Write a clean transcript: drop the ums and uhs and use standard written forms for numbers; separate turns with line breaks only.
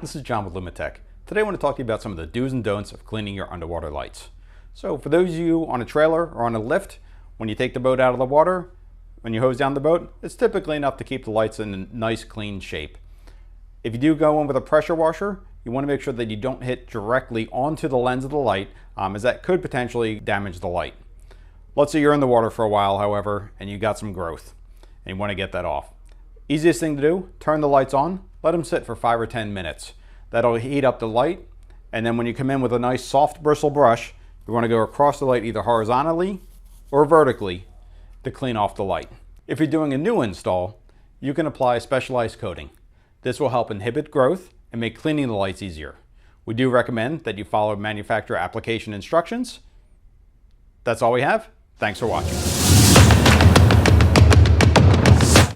This is John with Lumitec. Today I want to talk to you about some of the do's and don'ts of cleaning your underwater lights. So for those of you on a trailer or on a lift, when you take the boat out of the water, when you hose down the boat, it's typically enough to keep the lights in a nice clean shape. If you do go in with a pressure washer, you want to make sure that you don't hit directly onto the lens of the light, as that could potentially damage the light. Let's say you're in the water for a while, however, and you got some growth and you want to get that off. Easiest thing to do, turn the lights on, let them sit for 5 or 10 minutes. That'll heat up the light, and then when you come in with a nice soft bristle brush, you want to go across the light either horizontally or vertically to clean off the light. If you're doing a new install, you can apply a specialized coating. This will help inhibit growth and make cleaning the lights easier. We do recommend that you follow manufacturer application instructions. That's all we have. Thanks for watching.